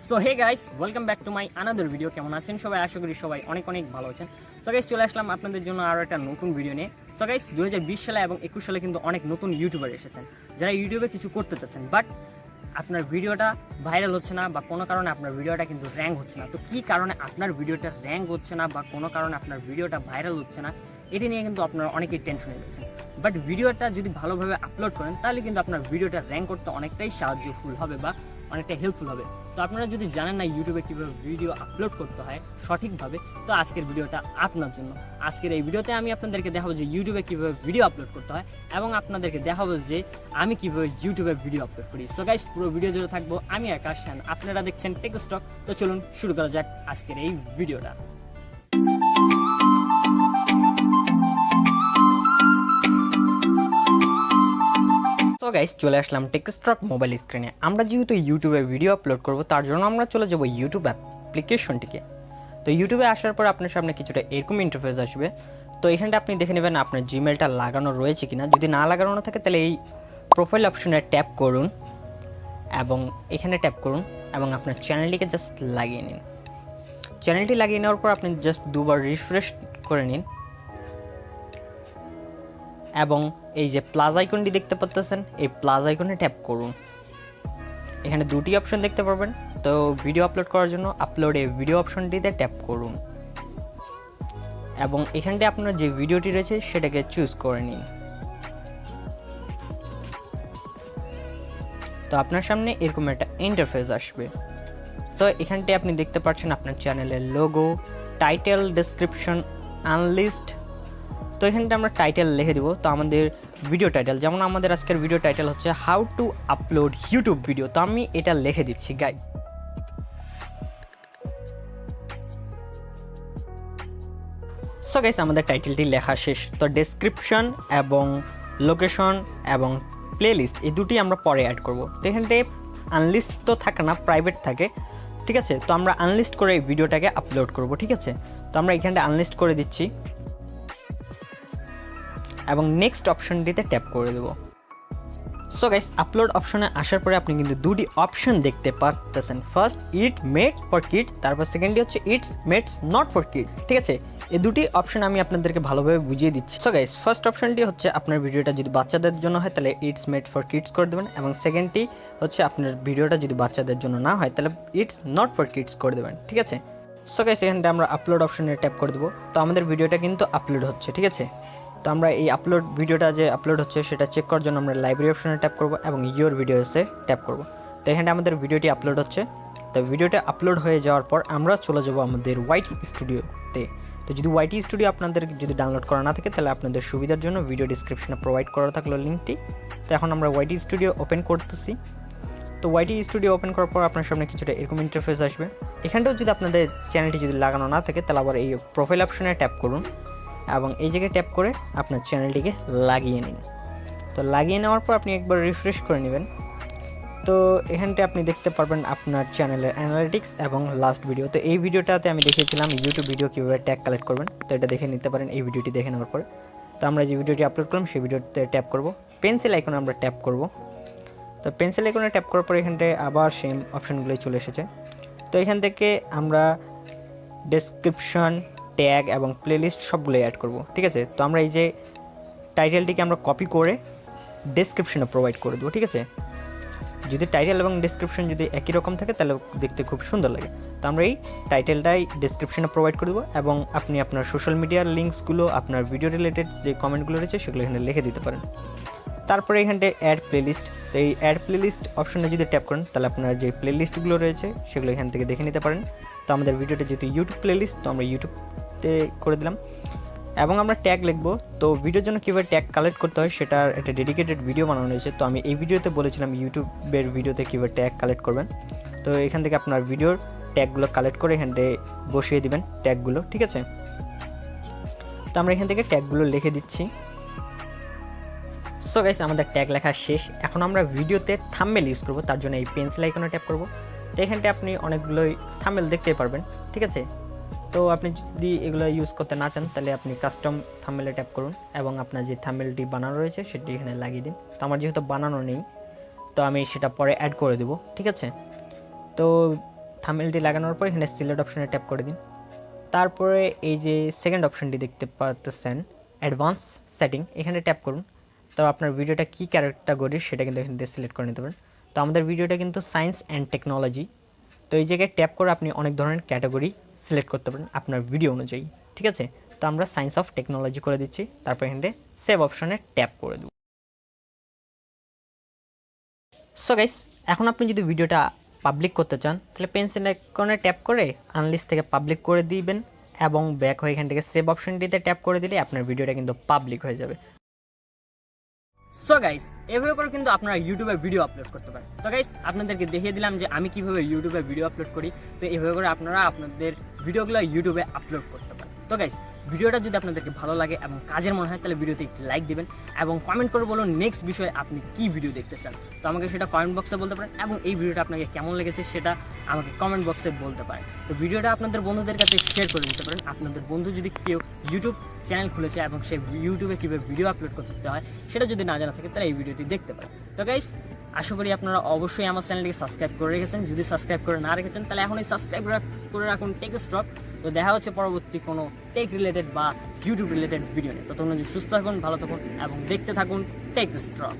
So hey guys, welcome back to my another video. কেমন আছেন সবাই? আশা করি সবাই অনেক অনেক ভালো আছেন। সো গাইস, চলে আসলাম আপনাদের জন্য আরও একটা নতুন ভিডিও নিয়ে। সো গাইস, 2020 সালে এবং 21 সালে কিন্তু অনেক নতুন ইউটিউবার এসেছেন যারা ইউটিউবে কিছু করতে চাচ্ছেন, বাট আপনার ভিডিওটা ভাইরাল হচ্ছে না বা কোনো কারণে আপনার ভিডিওটা কিন্তু র্যাঙ্ক হচ্ছে না। তো কী কারণে আপনার ভিডিওটা র্যাঙ্ক হচ্ছে না বা কোনো কারণে আপনার ভিডিওটা ভাইরাল হচ্ছে না, এটি নিয়ে কিন্তু আপনারা অনেকেই টেনশনে রয়েছেন। বাট ভিডিওটা যদি ভালোভাবে আপলোড করেন তাহলে কিন্তু আপনার ভিডিওটা র্যাঙ্ক করতে অনেকটাই সাহায্যফুল হবে বা অনেকটা হেল্পফুল হবে। তো আপনারা যদি জানেন না ইউটিউবে কীভাবে ভিডিও আপলোড করতে হয় সঠিকভাবে, তো আজকের ভিডিওটা আপনার জন্য। আজকের এই ভিডিওতে আমি আপনাদেরকে দেখাবো যে ইউটিউবে কীভাবে ভিডিও আপলোড করতে হয় এবং আপনাদেরকে দেখাবো যে আমি কীভাবে ইউটিউবে ভিডিও আপলোড করি। সো গাইস, পুরো ভিডিও জুড়ে থাকবো আমি আকাশ, আপনারা দেখছেন টেকস্টক। তো চলুন শুরু করা যাক আজকের এই ভিডিওটা। সো গাইস, চলে আসলাম টেকস্ট্রক মোবাইল স্ক্রিনে। আমরা যেহেতু ইউটিউবে ভিডিও আপলোড করব, তার জন্য আমরা চলে যাব ইউটিউব অ্যাপ্লিকেশনটিকে। তো ইউটিউবে আসার পর আপনার সামনে কিছুটা এরকম ইন্টারফেস আসবে। তো এখানটা আপনি দেখে নেবেন আপনার জিমেলটা লাগানো রয়েছে কিনা। যদি না লাগানো থাকে তাহলে এই প্রোফাইল অপশনে ট্যাপ করুন এবং এখানে ট্যাপ করুন এবং আপনার চ্যানেলটিকে জাস্ট লাগিয়ে নিন। চ্যানেলটি লাগিয়ে নেওয়ার পর আপনি জাস্ট দুবার রিফ্রেশ করে নিন এবং এই যে প্লাস আইকনটি দেখতে পাচ্ছেন, এই প্লাস আইকনে ট্যাপ করুন। এখানে দুটি অপশন দেখতে পারবেন। তো ভিডিও আপলোড করার জন্য আপলোড এ ভিডিও অপশনটিতে ট্যাপ করুন এবং এখানটায় আপনার যে ভিডিওটি রয়েছে সেটাকে চুজ করে নিন। তো আপনার সামনে এরকম একটা ইন্টারফেস আসবে। তো এখানটায় আপনি দেখতে পাচ্ছেন আপনার চ্যানেলের লোগো, টাইটেল, ডেসক্রিপশন, আনলিস্ট। তো এখানটা আমরা টাইটেল লিখে দিব। তো আমাদের ভিডিও টাইটেল, যেমন আমাদের আজকের ভিডিও টাইটেল হচ্ছে how to upload YouTube video. তো আমি এটা লিখে দিচ্ছি গাইজ। সো গাইজ, আমাদের টাইটেলটি লেখা শেষ। তো ডেসক্রিপশন এবং লোকেশন এবং প্লেলিস্ট এই দুটি আমরা পরে অ্যাড করব। তো এখানটায় আনলিস্ট তো থাকে না, প্রাইভেট থাকে, ঠিক আছে। তো আমরা আনলিস্ট করে এই ভিডিওটাকে আপলোড করব, ঠিক আছে। তো আমরা এখানটা আনলিস্ট করে দিচ্ছি এবং নেক্সট অপশনটিতে ট্যাপ করে দেবো। সো গাইস, আপলোড অপশনে আসার পরে আপনি কিন্তু দুটি অপশন দেখতে পাচ্ছেন। First, it's made for kids, তারপর সেকেন্ডটি হচ্ছে it's made not for kids, ঠিক আছে। এই দুটি অপশন আমি আপনাদেরকে ভালোভাবে বুঝিয়ে দিচ্ছি। সো গাইস, ফার্স্ট অপশনটি হচ্ছে আপনার ভিডিওটা যদি বাচ্চাদের জন্য হয় তাহলে ইটস মেড ফর কিডস করে দেবেন এবং সেকেন্ডটি হচ্ছে আপনার ভিডিওটা যদি বাচ্চাদের জন্য না হয় তাহলে ইটস নট ফর কিডস করে দেবেন, ঠিক আছে। সো গাইস, এখানটা আমরা আপলোড অপশনে ট্যাপ করে দেবো। তো আমাদের ভিডিওটা কিন্তু আপলোড হচ্ছে, ঠিক আছে। তো আমরা এই আপলোড ভিডিওটা যে আপলোড হচ্ছে সেটা চেক করার জন্য আমরা লাইব্রেরি অপশনে ট্যাপ করব এবং ইয়োর ভিডিওসে ট্যাপ করব। তো এখানে আমাদের ভিডিওটি আপলোড হচ্ছে। তো ভিডিওটা আপলোড হয়ে যাওয়ার পর আমরা চলে যাব আমাদের ওয়াইটি স্টুডিওতে। তো যদি ওয়াইটি স্টুডিও আপনাদের যদি ডাউনলোড করা না থাকে তাহলে আপনাদের সুবিধার জন্য ভিডিও ডিসক্রিপশনে প্রোভাইড করা থাকলো লিঙ্কটি। তো এখন আমরা ওয়াইটি স্টুডিও ওপেন করতেছি। তো ওয়াইটি স্টুডিও ওপেন করার পর আপনার সামনে কিছুটা এরকম ইন্টারফেস আসবে। এখানটাও যদি আপনাদের চ্যানেলটি যদি লাগানো না থাকে তাহলে আবার এই প্রোফাইল অপশনে ট্যাপ করুন এবং এই জায়গায় ট্যাপ করে আপনার চ্যানেলটিকে লাগিয়ে নিন। তো লাগিয়ে নেওয়ার পর আপনি একবার রিফ্রেশ করে নেবেন। তো এখানটা আপনি দেখতে পারবেন আপনার চ্যানেলের অ্যানালিটিক্স এবং লাস্ট ভিডিও। তো এই ভিডিওটাতে আমি দেখিয়েছিলাম ইউটিউব ভিডিও কীভাবে ট্যাগ কালেক্ট করবেন। তো এটা দেখে নিতে পারেন এই ভিডিওটি দেখে নেওয়ার পরে। তো আমরা যে ভিডিওটি আপলোড করলাম সেই ভিডিওতে ট্যাপ করব, পেন্সিল আইকনে আমরা ট্যাপ করব। তো পেন্সিল আইকনে ট্যাপ করার পর এখানটায় আবার সেম অপশানগুলোই চলে এসেছে। তো এখান থেকে আমরা ডেসক্রিপশন, ট্যাগ এবং প্লেলিস্ট সবগুলো অ্যাড করব, ঠিক আছে। তো আমরা এই যে টাইটেলটিকে আমরা কপি করে ডেসক্রিপশনে প্রোভাইড করে দেবো, ঠিক আছে। যদি টাইটেল এবং ডেসক্রিপশন যদি একই রকম থাকে তাহলে দেখতে খুব সুন্দর লাগে। তো আমরা এই টাইটেলটাই ডেসক্রিপশনে প্রোভাইড করে দেবো এবং আপনি আপনার সোশ্যাল মিডিয়ার লিঙ্কসগুলো, আপনার ভিডিও রিলেটেড যে কমেন্টগুলো রয়েছে সেগুলো এখানে লিখে দিতে পারেন। তারপরে এখানটায় অ্যাড প্লেলিস্ট। তো এই অ্যাড প্লেলিস্ট অপশনে যদি ট্যাপ করেন তাহলে আপনার যে প্লেলিস্টগুলো রয়েছে সেগুলো এখান থেকে দেখে নিতে পারেন। তো আমাদের ভিডিওটা যেহেতু ইউটিউব প্লেলিস্ট, তো আমরা ইউটিউবতে করে দিলাম এবং আমরা ট্যাগ লিখবো। তো ভিডিওর জন্য কীভাবে ট্যাগ কালেক্ট করতে হয় সেটার একটা ডেডিকেটেড ভিডিও বানানো হয়েছে। তো আমি এই ভিডিওতে বলেছিলাম ইউটিউবের ভিডিওতে কীভাবে ট্যাগ কালেক্ট করবেন। তো এখান থেকে আপনার ভিডিওর ট্যাগগুলো কালেক্ট করে এখানে বসিয়ে দিবেন ট্যাগগুলো, ঠিক আছে। তো আমরা এখান থেকে ট্যাগগুলো লিখে দিচ্ছি। সো গাইস, আমাদের ট্যাগ লেখা শেষ। এখন আমরা ভিডিওতে থাম্বনেল ইউজ করব, তার জন্য এই পেন্সিল আইকনে ট্যাপ করব। তো এখানটা আপনি অনেকগুলোই থাম্বনেল দেখতে পারবেন, ঠিক আছে। তো আপনি যদি এগুলো ইউজ করতে না চান তাহলে আপনি কাস্টম থাম্বনেলে ট্যাপ করুন এবং আপনার যে থাম্বনেলটি বানানো রয়েছে সেটি এখানে লাগিয়ে দিন। তো আমার যেহেতু বানানো নেই তো আমি সেটা পরে অ্যাড করে দেব, ঠিক আছে। তো থাম্বনেলটি লাগানোর পর এখানে সিলেক্ট অপশনে ট্যাপ করে দিন। তারপরে এই যে সেকেন্ড অপশনটি দেখতে পাচ্ছেন অ্যাডভান্স সেটিং, এখানে ট্যাপ করুন। তো আপনার ভিডিওটা কী ক্যাটাগরি সেটা কিন্তু এখান থেকে সিলেক্ট করে নিতে পারেন। তো আমাদের ভিডিওটা কিন্তু সায়েন্স অ্যান্ড টেকনোলজি, তো এই জায়গায় ট্যাপ করে আপনি অনেক ধরনের ক্যাটাগরি সিলেক্ট করতে পারেন আপনার ভিডিও অনুযায়ী, ঠিক আছে। তো আমরা সায়েন্স অফ টেকনোলজি করে দিচ্ছি, তারপর এখানে সেভ অপশনে ট্যাপ করে দেব। সো গাইস, এখন আপনি যদি ভিডিওটা পাবলিক করতে চান তাহলে পেন্সিল আইকনে ট্যাপ করে আনলিস্ট থেকে পাবলিক করে দিবেন এবং ব্যাক হয়ে এখান থেকে সেভ অপশনটিতে ট্যাপ করে দিলে আপনার ভিডিওটা কিন্তু পাবলিক হয়ে যাবে। সো গাইস, এভাবে করে কিন্তু আপনারা ইউটিউবে ভিডিও আপলোড করতে পারেন। তো গাইস, আপনাদেরকে দেখিয়ে দিলাম যে আমি কিভাবে ইউটিউবে ভিডিও আপলোড করি। তো এভাবে করে আপনারা আপনাদের ভিডিওগুলো ইউটিউবে আপলোড করতে পারেন। তো গাইস, ভিডিওটা যদি আপনাদেরকে ভালো লাগে এবং কাজের মনে হয় তাহলে ভিডিওতে একটি লাইক দিবেন এবং কমেন্ট করে বলুন নেক্সট বিষয়ে আপনি কি ভিডিও দেখতে চান। তো আমাকে সেটা কমেন্ট বক্সে বলতে পারেন এবং এই ভিডিওটা আপনাকে কেমন লেগেছে সেটা আমাকে কমেন্ট বক্সে বলতে পারেন। তো ভিডিওটা আপনাদের বন্ধুদের কাছে শেয়ার করে দিতে পারেন। আপনাদের বন্ধু যদি কেউ ইউটিউব চ্যানেল খুলেছে এবং সে ইউটিউবে কীভাবে ভিডিও আপলোড করতে হয় সেটা যদি না জানা থাকে তাহলে এই ভিডিওটি দেখতে পারেন। তো গাইস, আশা করি আপনারা অবশ্যই আমার চ্যানেলটিকে সাবস্ক্রাইব করে রেখেছেন। যদি সাবস্ক্রাইব করে না রেখেছেন তাহলে এখনই সাবস্ক্রাইব করে রাখুন টেকস্ট্রক। তো দেখা হচ্ছে পরবর্তী কোনো টেক রিলেটেড বা ইউটিউব রিলেটেড ভিডিও নিয়ে। ততক্ষণ সুস্থ থাকুন, ভালো থাকুন এবং দেখতে থাকুন টেকস্ট্রক।